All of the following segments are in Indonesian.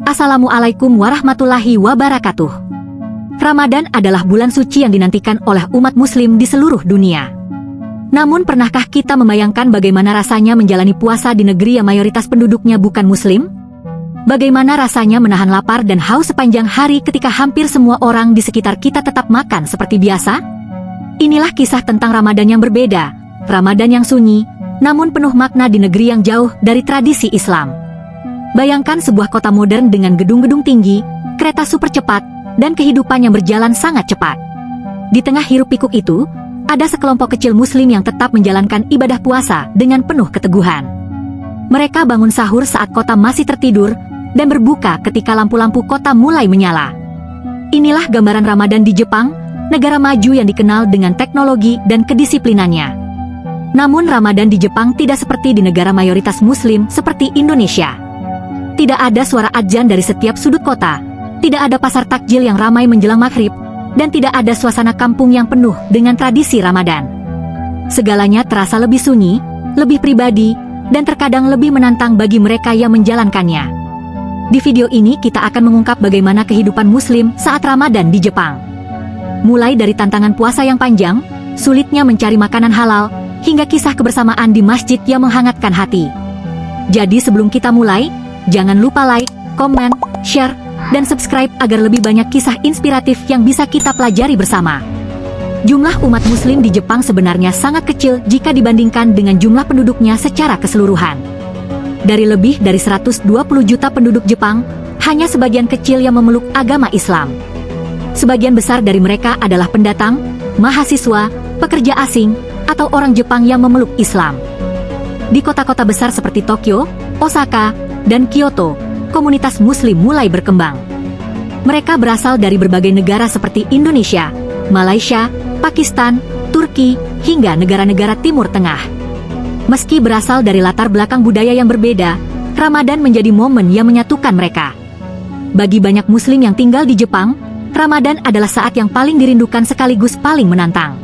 Assalamualaikum warahmatullahi wabarakatuh. Ramadan adalah bulan suci yang dinantikan oleh umat muslim di seluruh dunia. Namun pernahkah kita membayangkan bagaimana rasanya menjalani puasa di negeri yang mayoritas penduduknya bukan muslim? Bagaimana rasanya menahan lapar dan haus sepanjang hari ketika hampir semua orang di sekitar kita tetap makan seperti biasa? Inilah kisah tentang Ramadan yang berbeda, Ramadan yang sunyi, namun penuh makna di negeri yang jauh dari tradisi Islam. Bayangkan sebuah kota modern dengan gedung-gedung tinggi, kereta super cepat, dan kehidupan yang berjalan sangat cepat. Di tengah hiruk-pikuk itu, ada sekelompok kecil muslim yang tetap menjalankan ibadah puasa dengan penuh keteguhan. Mereka bangun sahur saat kota masih tertidur, dan berbuka ketika lampu-lampu kota mulai menyala. Inilah gambaran Ramadan di Jepang, negara maju yang dikenal dengan teknologi dan kedisiplinannya. Namun Ramadan di Jepang tidak seperti di negara mayoritas muslim seperti Indonesia. Tidak ada suara adzan dari setiap sudut kota, tidak ada pasar takjil yang ramai menjelang maghrib, dan tidak ada suasana kampung yang penuh dengan tradisi Ramadan. Segalanya terasa lebih sunyi, lebih pribadi, dan terkadang lebih menantang bagi mereka yang menjalankannya. Di video ini kita akan mengungkap bagaimana kehidupan muslim saat Ramadan di Jepang. Mulai dari tantangan puasa yang panjang, sulitnya mencari makanan halal, hingga kisah kebersamaan di masjid yang menghangatkan hati. Jadi sebelum kita mulai, jangan lupa like, komen, share, dan subscribe agar lebih banyak kisah inspiratif yang bisa kita pelajari bersama. Jumlah umat muslim di Jepang sebenarnya sangat kecil jika dibandingkan dengan jumlah penduduknya secara keseluruhan. Dari lebih dari 120 juta penduduk Jepang, hanya sebagian kecil yang memeluk agama Islam. Sebagian besar dari mereka adalah pendatang, mahasiswa, pekerja asing, atau orang Jepang yang memeluk Islam. Di kota-kota besar seperti Tokyo, Osaka, dan Kyoto, komunitas muslim mulai berkembang. Mereka berasal dari berbagai negara seperti Indonesia, Malaysia, Pakistan, Turki, hingga negara-negara Timur Tengah. Meski berasal dari latar belakang budaya yang berbeda, Ramadan menjadi momen yang menyatukan mereka. Bagi banyak muslim yang tinggal di Jepang, Ramadan adalah saat yang paling dirindukan sekaligus paling menantang.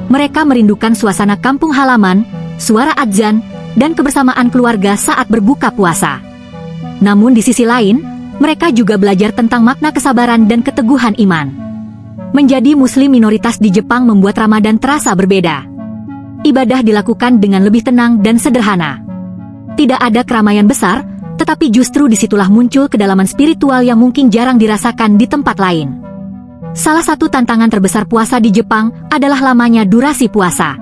Mereka merindukan suasana kampung halaman, suara adzan, dan kebersamaan keluarga saat berbuka puasa. Namun di sisi lain, mereka juga belajar tentang makna kesabaran dan keteguhan iman. Menjadi muslim minoritas di Jepang membuat Ramadan terasa berbeda. Ibadah dilakukan dengan lebih tenang dan sederhana. Tidak ada keramaian besar, tetapi justru disitulah muncul kedalaman spiritual yang mungkin jarang dirasakan di tempat lain. Salah satu tantangan terbesar puasa di Jepang adalah lamanya durasi puasa.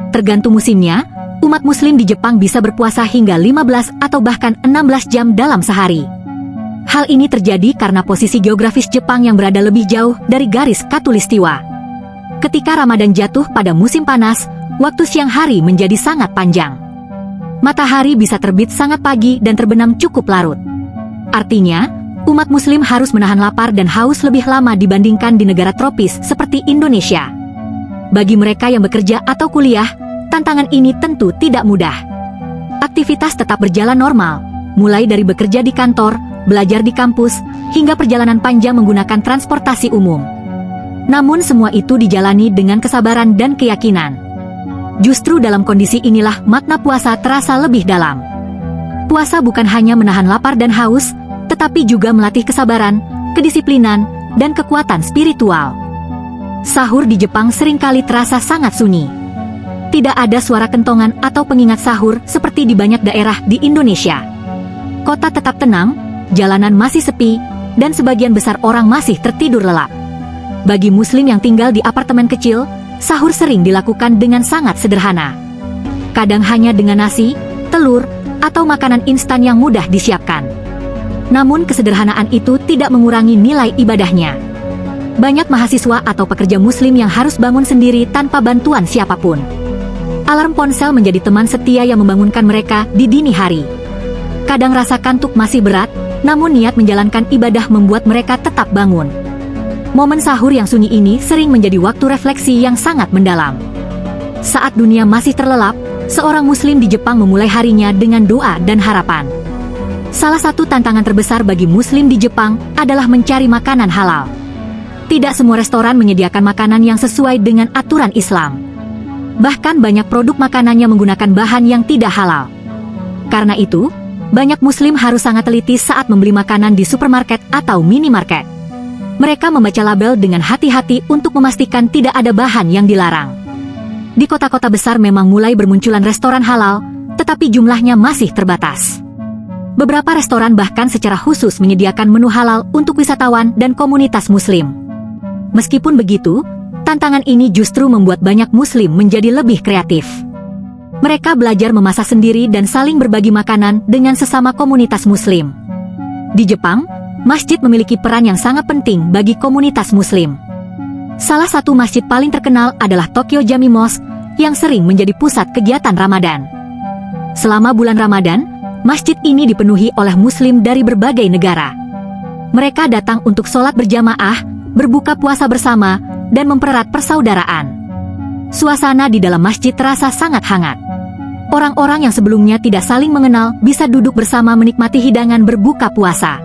Tergantung musimnya, umat muslim di Jepang bisa berpuasa hingga 15 atau bahkan 16 jam dalam sehari. Hal ini terjadi karena posisi geografis Jepang yang berada lebih jauh dari garis khatulistiwa. Ketika Ramadan jatuh pada musim panas, waktu siang hari menjadi sangat panjang. Matahari bisa terbit sangat pagi dan terbenam cukup larut. Artinya, umat muslim harus menahan lapar dan haus lebih lama dibandingkan di negara tropis seperti Indonesia. Bagi mereka yang bekerja atau kuliah, tantangan ini tentu tidak mudah. Aktivitas tetap berjalan normal, mulai dari bekerja di kantor, belajar di kampus, hingga perjalanan panjang menggunakan transportasi umum. Namun semua itu dijalani dengan kesabaran dan keyakinan. Justru dalam kondisi inilah makna puasa terasa lebih dalam. Puasa bukan hanya menahan lapar dan haus, tetapi juga melatih kesabaran, kedisiplinan, dan kekuatan spiritual. Sahur di Jepang seringkali terasa sangat sunyi. Tidak ada suara kentongan atau pengingat sahur seperti di banyak daerah di Indonesia. Kota tetap tenang, jalanan masih sepi, dan sebagian besar orang masih tertidur lelap. Bagi muslim yang tinggal di apartemen kecil, sahur sering dilakukan dengan sangat sederhana. Kadang hanya dengan nasi, telur, atau makanan instan yang mudah disiapkan. Namun kesederhanaan itu tidak mengurangi nilai ibadahnya. Banyak mahasiswa atau pekerja muslim yang harus bangun sendiri tanpa bantuan siapapun. Alarm ponsel menjadi teman setia yang membangunkan mereka di dini hari. Kadang rasa kantuk masih berat, namun niat menjalankan ibadah membuat mereka tetap bangun. Momen sahur yang sunyi ini sering menjadi waktu refleksi yang sangat mendalam. Saat dunia masih terlelap, seorang muslim di Jepang memulai harinya dengan doa dan harapan. Salah satu tantangan terbesar bagi muslim di Jepang adalah mencari makanan halal. Tidak semua restoran menyediakan makanan yang sesuai dengan aturan Islam. Bahkan banyak produk makanannya menggunakan bahan yang tidak halal. Karena itu, banyak Muslim harus sangat teliti saat membeli makanan di supermarket atau minimarket. Mereka membaca label dengan hati-hati untuk memastikan tidak ada bahan yang dilarang. Di kota-kota besar memang mulai bermunculan restoran halal, tetapi jumlahnya masih terbatas. Beberapa restoran bahkan secara khusus menyediakan menu halal untuk wisatawan dan komunitas Muslim. Meskipun begitu, tantangan ini justru membuat banyak Muslim menjadi lebih kreatif. Mereka belajar memasak sendiri dan saling berbagi makanan dengan sesama komunitas Muslim. Di Jepang, masjid memiliki peran yang sangat penting bagi komunitas Muslim. Salah satu masjid paling terkenal adalah Tokyo Jami Mosque yang sering menjadi pusat kegiatan Ramadan. Selama bulan Ramadan, masjid ini dipenuhi oleh Muslim dari berbagai negara. Mereka datang untuk sholat berjamaah, berbuka puasa bersama, dan mempererat persaudaraan. Suasana di dalam masjid terasa sangat hangat. Orang-orang yang sebelumnya tidak saling mengenal bisa duduk bersama menikmati hidangan berbuka puasa.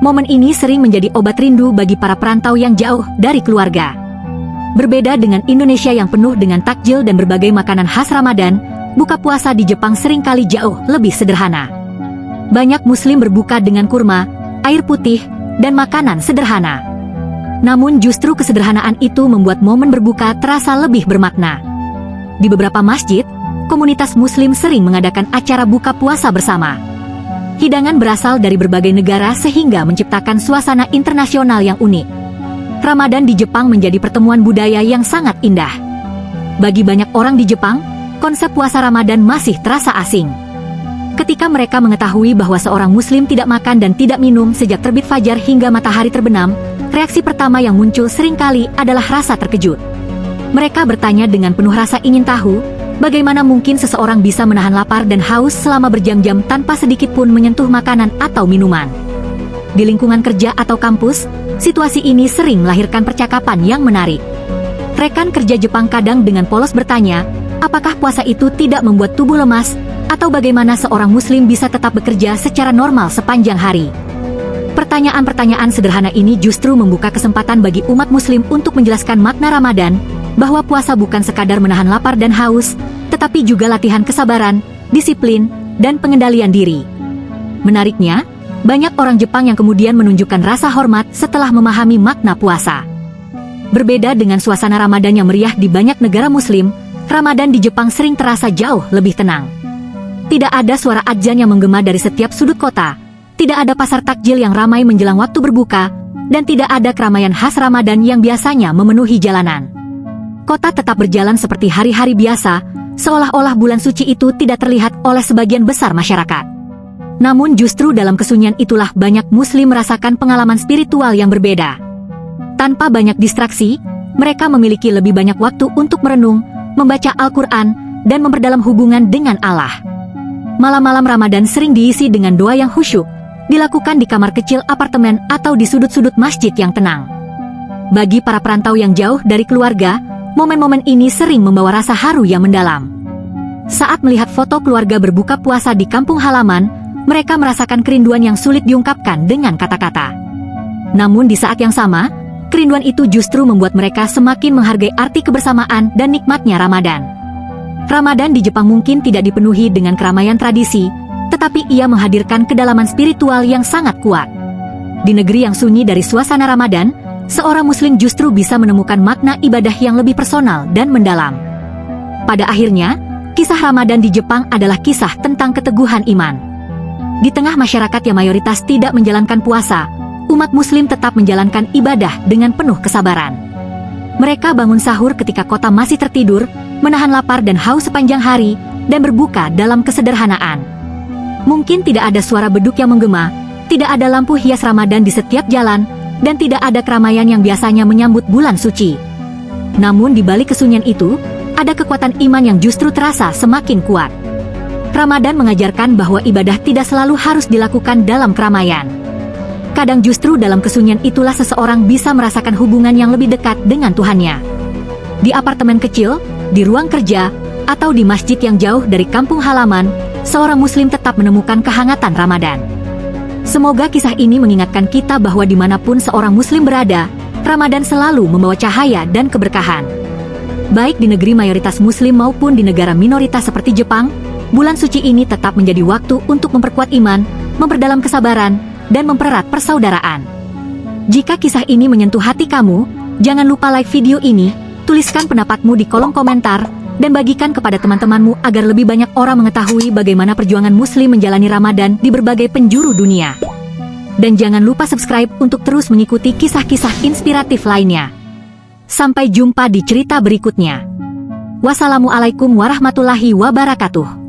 Momen ini sering menjadi obat rindu bagi para perantau yang jauh dari keluarga. Berbeda dengan Indonesia yang penuh dengan takjil dan berbagai makanan khas Ramadan, buka puasa di Jepang seringkali jauh lebih sederhana. Banyak Muslim berbuka dengan kurma, air putih, dan makanan sederhana. Namun justru kesederhanaan itu membuat momen berbuka terasa lebih bermakna. Di beberapa masjid, komunitas Muslim sering mengadakan acara buka puasa bersama. Hidangan berasal dari berbagai negara sehingga menciptakan suasana internasional yang unik. Ramadan di Jepang menjadi pertemuan budaya yang sangat indah. Bagi banyak orang di Jepang, konsep puasa Ramadan masih terasa asing. Ketika mereka mengetahui bahwa seorang Muslim tidak makan dan tidak minum sejak terbit fajar hingga matahari terbenam, reaksi pertama yang muncul seringkali adalah rasa terkejut. Mereka bertanya dengan penuh rasa ingin tahu, bagaimana mungkin seseorang bisa menahan lapar dan haus selama berjam-jam tanpa sedikit pun menyentuh makanan atau minuman. Di lingkungan kerja atau kampus, situasi ini sering melahirkan percakapan yang menarik. Rekan kerja Jepang kadang dengan polos bertanya, apakah puasa itu tidak membuat tubuh lemas, atau bagaimana seorang Muslim bisa tetap bekerja secara normal sepanjang hari. Pertanyaan-pertanyaan sederhana ini justru membuka kesempatan bagi umat Muslim untuk menjelaskan makna Ramadan, bahwa puasa bukan sekadar menahan lapar dan haus, tetapi juga latihan kesabaran, disiplin, dan pengendalian diri. Menariknya, banyak orang Jepang yang kemudian menunjukkan rasa hormat setelah memahami makna puasa. Berbeda dengan suasana Ramadan yang meriah di banyak negara Muslim, Ramadan di Jepang sering terasa jauh lebih tenang. Tidak ada suara adzan yang menggema dari setiap sudut kota, tidak ada pasar takjil yang ramai menjelang waktu berbuka, dan tidak ada keramaian khas Ramadan yang biasanya memenuhi jalanan. Kota tetap berjalan seperti hari-hari biasa, seolah-olah bulan suci itu tidak terlihat oleh sebagian besar masyarakat. Namun justru dalam kesunyian itulah banyak Muslim merasakan pengalaman spiritual yang berbeda. Tanpa banyak distraksi, mereka memiliki lebih banyak waktu untuk merenung, membaca Al-Quran, dan memperdalam hubungan dengan Allah. Malam-malam Ramadan sering diisi dengan doa yang khusyuk, dilakukan di kamar kecil apartemen atau di sudut-sudut masjid yang tenang. Bagi para perantau yang jauh dari keluarga, momen-momen ini sering membawa rasa haru yang mendalam. Saat melihat foto keluarga berbuka puasa di kampung halaman, mereka merasakan kerinduan yang sulit diungkapkan dengan kata-kata. Namun di saat yang sama, kerinduan itu justru membuat mereka semakin menghargai arti kebersamaan dan nikmatnya Ramadan. Ramadan di Jepang mungkin tidak dipenuhi dengan keramaian tradisi, tetapi ia menghadirkan kedalaman spiritual yang sangat kuat. Di negeri yang sunyi dari suasana Ramadan, seorang Muslim justru bisa menemukan makna ibadah yang lebih personal dan mendalam. Pada akhirnya, kisah Ramadan di Jepang adalah kisah tentang keteguhan iman. Di tengah masyarakat yang mayoritas tidak menjalankan puasa, umat Muslim tetap menjalankan ibadah dengan penuh kesabaran. Mereka bangun sahur ketika kota masih tertidur, menahan lapar dan haus sepanjang hari, dan berbuka dalam kesederhanaan. Mungkin tidak ada suara beduk yang menggema, tidak ada lampu hias Ramadan di setiap jalan, dan tidak ada keramaian yang biasanya menyambut bulan suci. Namun di balik kesunyian itu, ada kekuatan iman yang justru terasa semakin kuat. Ramadan mengajarkan bahwa ibadah tidak selalu harus dilakukan dalam keramaian. Kadang justru dalam kesunyian itulah seseorang bisa merasakan hubungan yang lebih dekat dengan Tuhannya. Di apartemen kecil, di ruang kerja, atau di masjid yang jauh dari kampung halaman, seorang Muslim tetap menemukan kehangatan Ramadan. Semoga kisah ini mengingatkan kita bahwa dimanapun seorang Muslim berada, Ramadan selalu membawa cahaya dan keberkahan. Baik di negeri mayoritas Muslim maupun di negara minoritas seperti Jepang, bulan suci ini tetap menjadi waktu untuk memperkuat iman, memperdalam kesabaran, dan mempererat persaudaraan. Jika kisah ini menyentuh hati kamu, jangan lupa like video ini, tuliskan pendapatmu di kolom komentar, dan bagikan kepada teman-temanmu agar lebih banyak orang mengetahui bagaimana perjuangan Muslim menjalani Ramadan di berbagai penjuru dunia. Dan jangan lupa subscribe untuk terus mengikuti kisah-kisah inspiratif lainnya. Sampai jumpa di cerita berikutnya. Wassalamualaikum warahmatullahi wabarakatuh.